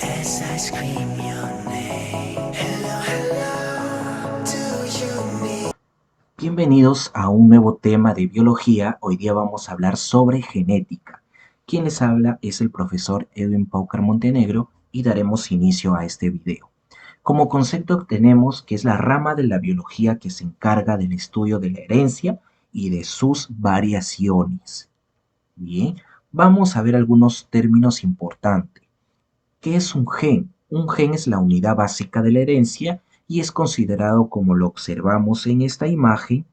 as I scream your name. Hello, hello, do you need... Bienvenidos a un nuevo tema de biología. Hoy día vamos a hablar sobre genética. Quien les habla es el profesor Edwin Paucar Montenegro y daremos inicio a este video. Como concepto tenemos que es la rama de la biología que se encarga del estudio de la herencia y de sus variaciones. Bien, vamos a ver algunos términos importantes. ¿Qué es un gen? Un gen es la unidad básica de la herencia y es considerado, como lo observamos en esta imagen,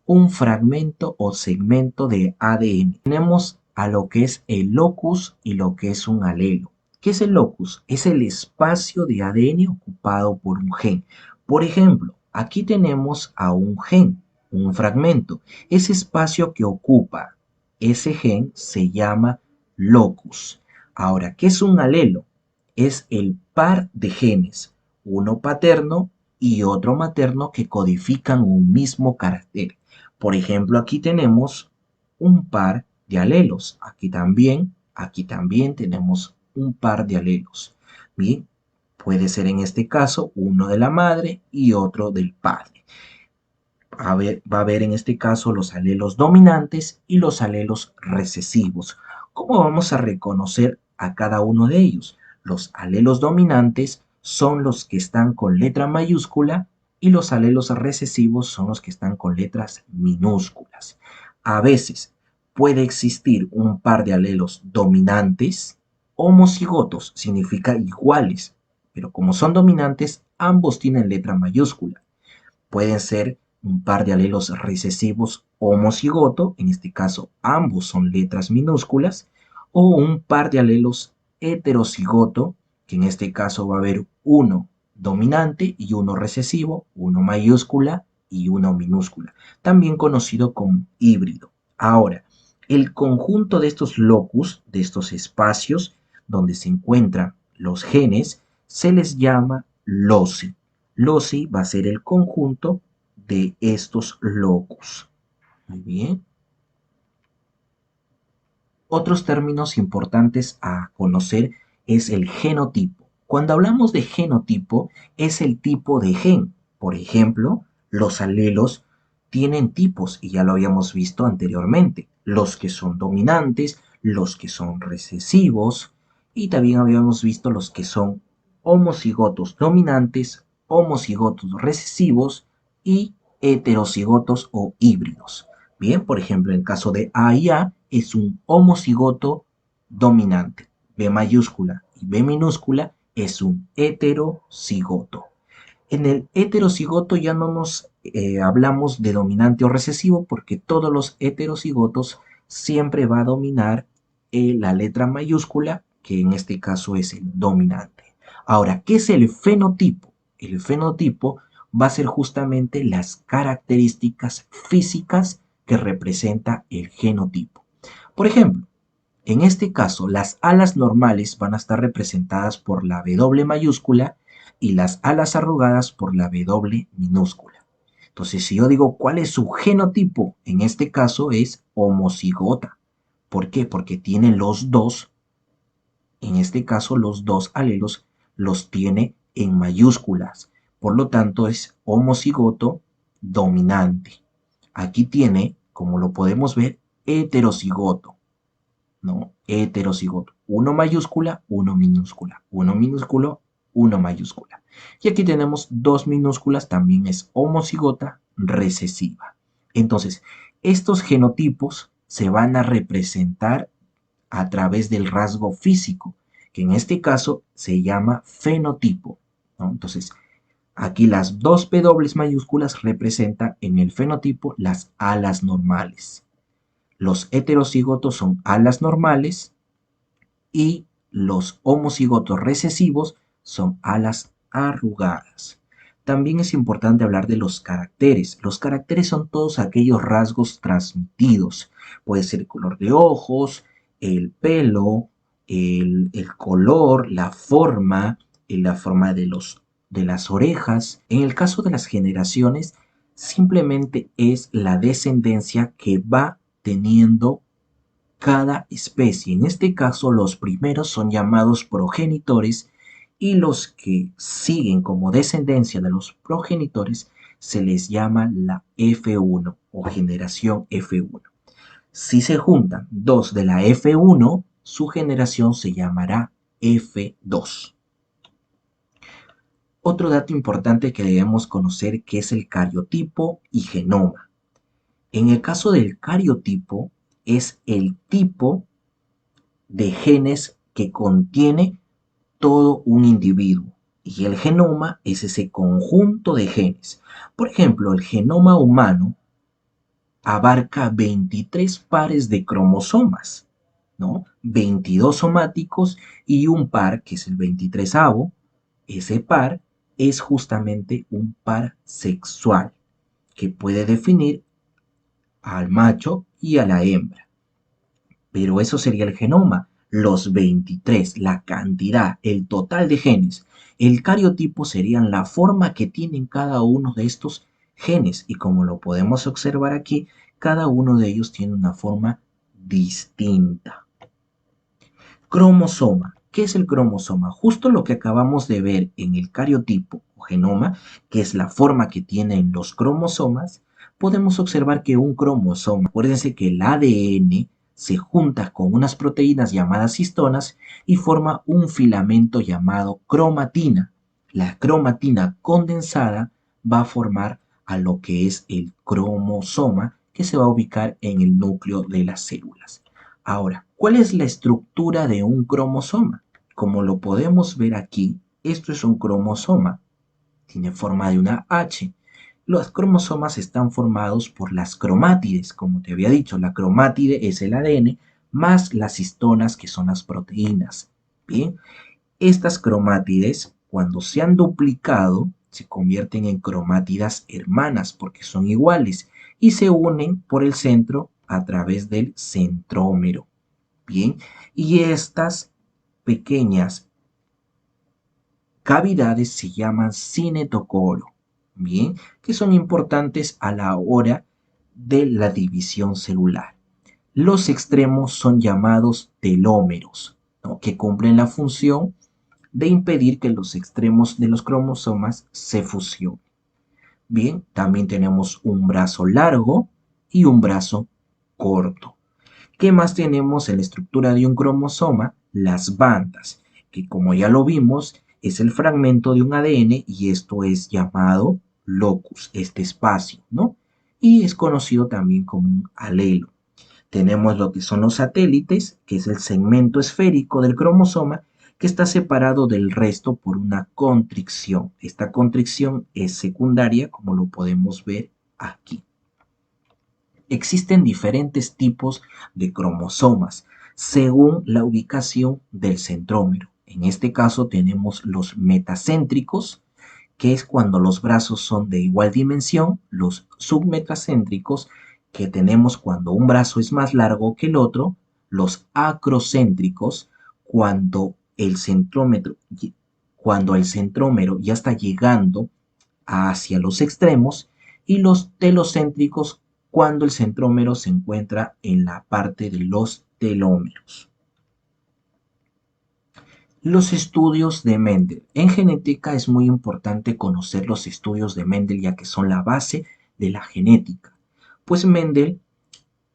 un fragmento o segmento de ADN. Tenemos a lo que es el locus y lo que es un alelo. ¿Qué es el locus? Es el espacio de ADN ocupado por un gen. Por ejemplo, aquí tenemos a un gen, un fragmento. Ese espacio que ocupa ese gen se llama locus. Ahora, ¿qué es un alelo? Es el par de genes, uno paterno y otro materno que codifican un mismo carácter. Por ejemplo, aquí tenemos un par de alelos. Aquí también tenemos un par de alelos. Bien, puede ser en este caso uno de la madre y otro del padre. Va a haber en este caso los alelos dominantes y los alelos recesivos. ¿Cómo vamos a reconocer a cada uno de ellos? Los alelos dominantes son los que están con letra mayúscula y los alelos recesivos son los que están con letras minúsculas. A veces puede existir un par de alelos dominantes, homocigotos, significa iguales, pero como son dominantes, ambos tienen letra mayúscula. Pueden ser un par de alelos recesivos homocigoto, en este caso ambos son letras minúsculas, o un par de alelos heterocigoto, que en este caso va a haber uno dominante y uno recesivo, uno mayúscula y uno minúscula, también conocido como híbrido. Ahora, el conjunto de estos locus, de estos espacios donde se encuentran los genes, se les llama loci. Loci va a ser el conjunto de estos locus. Muy bien. Otros términos importantes a conocer es el genotipo. Cuando hablamos de genotipo, es el tipo de gen. Por ejemplo, los alelos tienen tipos y ya lo habíamos visto anteriormente. Los que son dominantes, los que son recesivos y también habíamos visto los que son homocigotos dominantes, homocigotos recesivos y heterocigotos o híbridos. Bien, por ejemplo, en el caso de A y A es un homocigoto dominante. B mayúscula y B minúscula es un heterocigoto. En el heterocigoto ya no nos hablamos de dominante o recesivo porque todos los heterocigotos siempre va a dominar la letra mayúscula, que en este caso es el dominante. Ahora, ¿qué es el fenotipo? El fenotipo va a ser justamente las características físicas que representa el genotipo. Por ejemplo, en este caso, las alas normales van a estar representadas por la W mayúscula y las alas arrugadas por la W minúscula. Entonces, si yo digo cuál es su genotipo, en este caso es homocigota. ¿Por qué? Porque tiene los dos, en este caso los dos alelos los tiene en mayúsculas. Por lo tanto, es homocigoto dominante. Aquí tiene, como lo podemos ver, heterocigoto. ¿No? Heterocigoto. Uno mayúscula, uno minúscula. Uno minúsculo, uno mayúscula. Y aquí tenemos dos minúsculas, también es homocigota recesiva. Entonces, estos genotipos se van a representar a través del rasgo físico, que en este caso se llama fenotipo, ¿no? Entonces, aquí las dos W mayúsculas representan en el fenotipo las alas normales. Los heterocigotos son alas normales y los homocigotos recesivos son alas arrugadas. También es importante hablar de los caracteres. Los caracteres son todos aquellos rasgos transmitidos. Puede ser el color de ojos, el pelo, el color, la forma de las orejas. En el caso de las generaciones, simplemente es la descendencia que va teniendo cada especie. En este caso, los primeros son llamados progenitores y los que siguen como descendencia de los progenitores se les llama la F1 o generación F1. Si se juntan dos de la F1, su generación se llamará F2. Otro dato importante que debemos conocer que es el cariotipo y genoma. En el caso del cariotipo es el tipo de genes que contiene todo un individuo y el genoma es ese conjunto de genes. Por ejemplo, el genoma humano abarca 23 pares de cromosomas, ¿no? 22 somáticos y un par, que es el 23avo, ese par es justamente un par sexual que puede definir al macho y a la hembra. Pero eso sería el genoma, los 23, la cantidad, el total de genes. El cariotipo serían la forma que tienen cada uno de estos genes y como lo podemos observar aquí, cada uno de ellos tiene una forma distinta. Cromosoma. ¿Qué es el cromosoma? Justo lo que acabamos de ver en el cariotipo o genoma, que es la forma que tienen los cromosomas, podemos observar que un cromosoma, acuérdense que el ADN se junta con unas proteínas llamadas histonas y forma un filamento llamado cromatina. La cromatina condensada va a formar a lo que es el cromosoma que se va a ubicar en el núcleo de las células. Ahora, ¿cuál es la estructura de un cromosoma? Como lo podemos ver aquí, esto es un cromosoma. Tiene forma de una H. Los cromosomas están formados por las cromátides. Como te había dicho, la cromátide es el ADN más las histonas que son las proteínas. Bien, estas cromátides, cuando se han duplicado, se convierten en cromátidas hermanas porque son iguales y se unen por el centro a través del centrómero. Bien, y estas pequeñas cavidades se llaman cinetocoro, bien, que son importantes a la hora de la división celular. Los extremos son llamados telómeros, ¿no? Que cumplen la función de impedir que los extremos de los cromosomas se fusionen. Bien, también tenemos un brazo largo y un brazo corto. ¿Qué más tenemos en la estructura de un cromosoma? Las bandas, que como ya lo vimos, es el fragmento de un ADN y esto es llamado locus, este espacio, ¿no? Y es conocido también como un alelo. Tenemos lo que son los satélites, que es el segmento esférico del cromosoma, que está separado del resto por una constricción. Esta constricción es secundaria, como lo podemos ver aquí. Existen diferentes tipos de cromosomas según la ubicación del centrómero. En este caso tenemos los metacéntricos, que es cuando los brazos son de igual dimensión, los submetacéntricos, que tenemos cuando un brazo es más largo que el otro, los acrocéntricos, cuando el centrómero ya está llegando hacia los extremos, y los telocéntricos cuando el centrómero se encuentra en la parte de los telómeros. Los estudios de Mendel. En genética es muy importante conocer los estudios de Mendel ya que son la base de la genética. Pues Mendel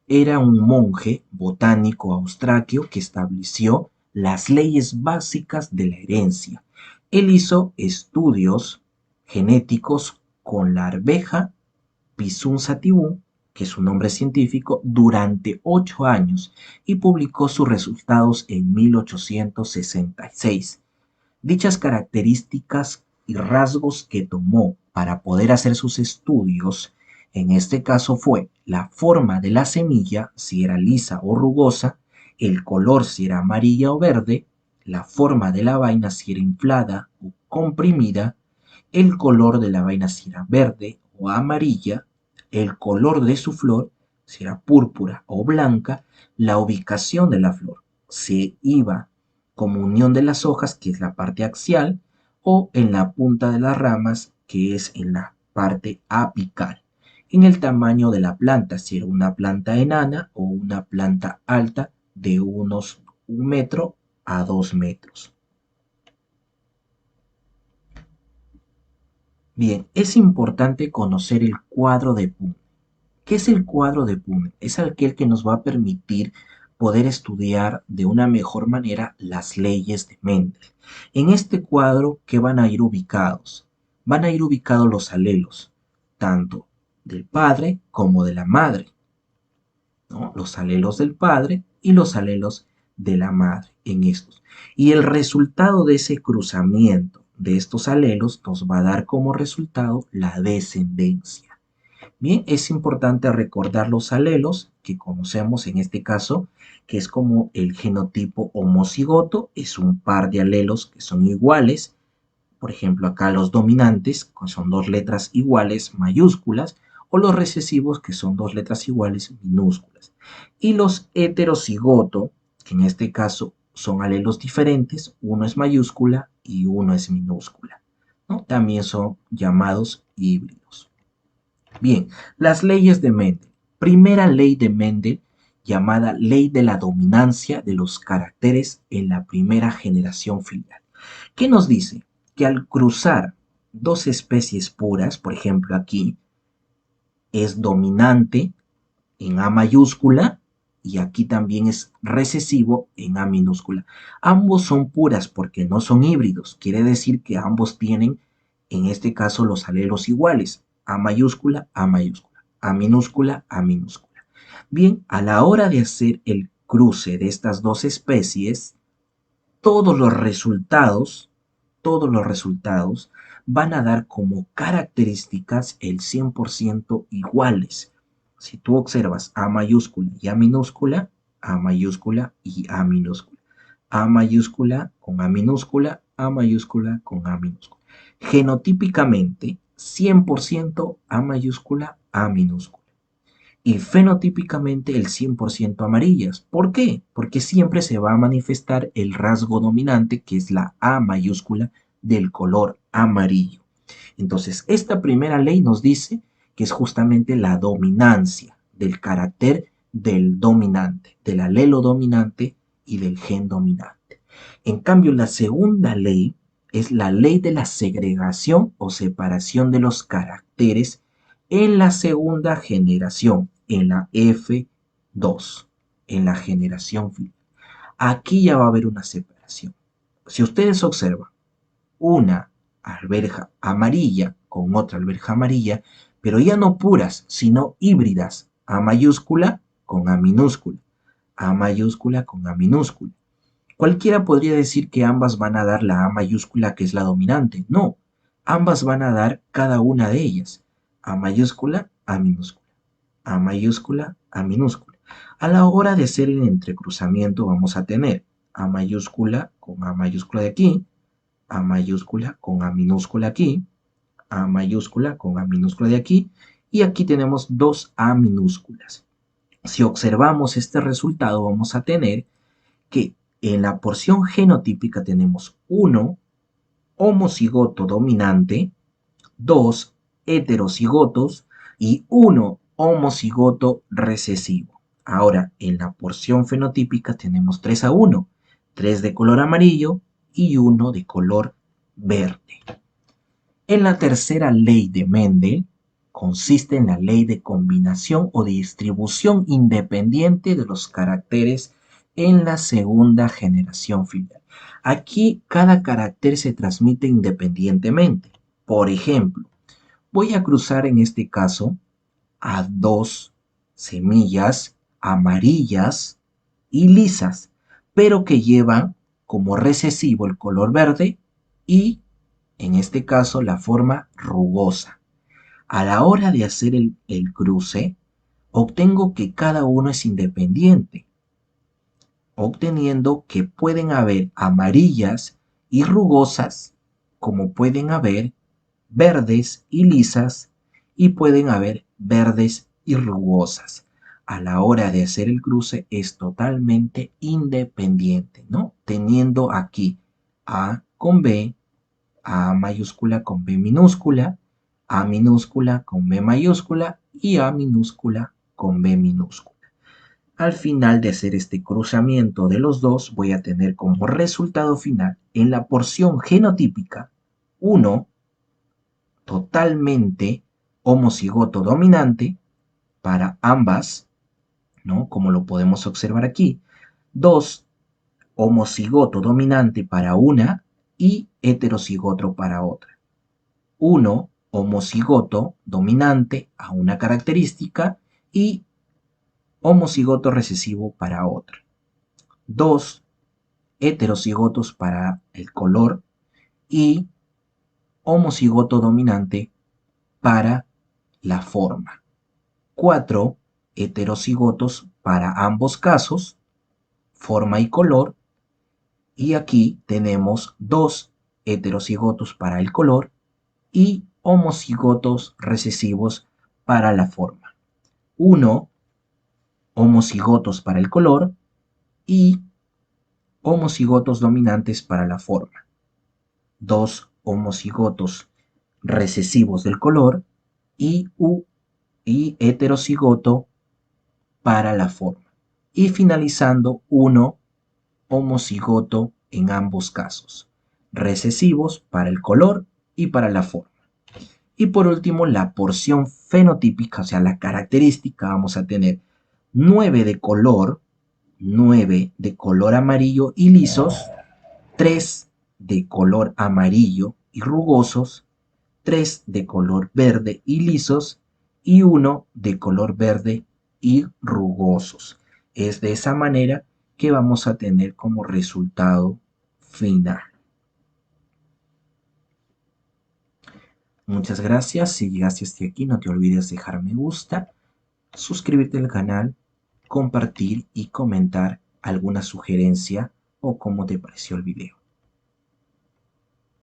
era un monje botánico austraquio que estableció las leyes básicas de la herencia. Él hizo estudios genéticos con la arveja Pisum sativum, que es su nombre científico, durante 8 años y publicó sus resultados en 1866. Dichas características y rasgos que tomó para poder hacer sus estudios, en este caso fue la forma de la semilla, si era lisa o rugosa, el color si era amarilla o verde, la forma de la vaina si era inflada o comprimida, el color de la vaina si era verde o amarilla, el color de su flor si era púrpura o blanca, la ubicación de la flor, se iba como unión de las hojas, que es la parte axial, o en la punta de las ramas, que es en la parte apical. en el tamaño de la planta, si era una planta enana o una planta alta de unos 1 metro a 2 metros. Bien, es importante conocer el cuadro de Punnett. ¿Qué es el cuadro de Punnett? Es aquel que nos va a permitir poder estudiar de una mejor manera las leyes de Mendel. En este cuadro, ¿qué van a ir ubicados? Van a ir ubicados los alelos, tanto del padre como de la madre, ¿no? Los alelos del padre y los alelos de la madre en estos. Y el resultado de ese cruzamiento de estos alelos nos va a dar como resultado la descendencia. Bien, es importante recordar los alelos que conocemos en este caso, que es como el genotipo homocigoto, es un par de alelos que son iguales. Por ejemplo, acá los dominantes, que son dos letras iguales mayúsculas, o los recesivos, que son dos letras iguales minúsculas. Y los heterocigoto, que en este caso son alelos diferentes, uno es mayúscula y uno es minúscula, ¿no? También son llamados híbridos. Bien, las leyes de Mendel. Primera ley de Mendel, llamada ley de la dominancia de los caracteres en la primera generación filial. ¿Qué nos dice? Que al cruzar dos especies puras, por ejemplo aquí, es dominante en A mayúscula y aquí también es recesivo en A minúscula. Ambos son puras porque no son híbridos. Quiere decir que ambos tienen, en este caso, los alelos iguales. A mayúscula, A mayúscula. A minúscula, A minúscula. Bien, a la hora de hacer el cruce de estas dos especies, todos los resultados, todos los resultados van a dar como características el 100% iguales. Si tú observas A mayúscula y A minúscula, A mayúscula y A minúscula. A mayúscula con A minúscula, A mayúscula con A minúscula. Genotípicamente, 100% A mayúscula, A minúscula. Y fenotípicamente el 100% amarillas. ¿Por qué? Porque siempre se va a manifestar el rasgo dominante, que es la A mayúscula del color amarillo. Entonces, esta primera ley nos dice que es justamente la dominancia del carácter del dominante, del alelo dominante y del gen dominante. En cambio, la segunda ley es la ley de la segregación o separación de los caracteres en la segunda generación, en la F2, en la generación final. Aquí ya va a haber una separación. Si ustedes observan una alberja amarilla con otra alberja amarilla, pero ya no puras, sino híbridas, A mayúscula con A minúscula, A mayúscula con A minúscula. Cualquiera podría decir que ambas van a dar la A mayúscula, que es la dominante. No, ambas van a dar cada una de ellas. A mayúscula, A minúscula. A mayúscula, A minúscula. A la hora de hacer el entrecruzamiento vamos a tener A mayúscula con A mayúscula de aquí, A mayúscula con A minúscula aquí, A mayúscula con A minúscula de aquí, y aquí tenemos dos A minúsculas. Si observamos este resultado vamos a tener que en la porción genotípica tenemos 1 homocigoto dominante, 2 heterocigotos y 1 homocigoto recesivo. Ahora, en la porción fenotípica tenemos 3-1, 3 de color amarillo y 1 de color verde. En la tercera ley de Mendel consiste en la ley de combinación o de distribución independiente de los caracteres en la segunda generación filial. Aquí cada carácter se transmite independientemente. Por ejemplo, voy a cruzar en este caso a dos semillas amarillas y lisas, pero que llevan como recesivo el color verde y, en este caso, la forma rugosa. A la hora de hacer el cruce, obtengo que cada uno es independiente, obteniendo que pueden haber amarillas y rugosas, como pueden haber verdes y lisas, y pueden haber verdes y rugosas. A la hora de hacer el cruce es totalmente independiente, ¿no? Teniendo aquí A con B, A mayúscula con B minúscula, A minúscula con B mayúscula y A minúscula con B minúscula. Al final de hacer este cruzamiento de los dos, voy a tener como resultado final en la porción genotípica 1 totalmente homocigoto dominante para ambas, ¿no? Como lo podemos observar aquí. 2 homocigoto dominante para una y heterocigoto para otra. 1 homocigoto dominante a una característica y homocigoto recesivo para otra. 2 heterocigotos para el color y homocigoto dominante para la forma. 4 heterocigotos para ambos casos, forma y color. Y aquí tenemos 2 heterocigotos para el color y homocigotos recesivos para la forma. 1 homocigotos para el color y homocigotos dominantes para la forma. 2 homocigotos recesivos del color y heterocigoto para la forma. Y finalizando, 1 homocigoto en ambos casos, recesivos para el color y para la forma. Y por último, la porción fenotípica, o sea, la característica, vamos a tener 9 de color, 9 de color amarillo y lisos, 3 de color amarillo y rugosos, 3 de color verde y lisos y 1 de color verde y rugosos. Es de esa manera que vamos a tener como resultado final. Muchas gracias. Si llegaste hasta aquí, no te olvides dejar me gusta, suscribirte al canal, compartir y comentar alguna sugerencia o cómo te pareció el video.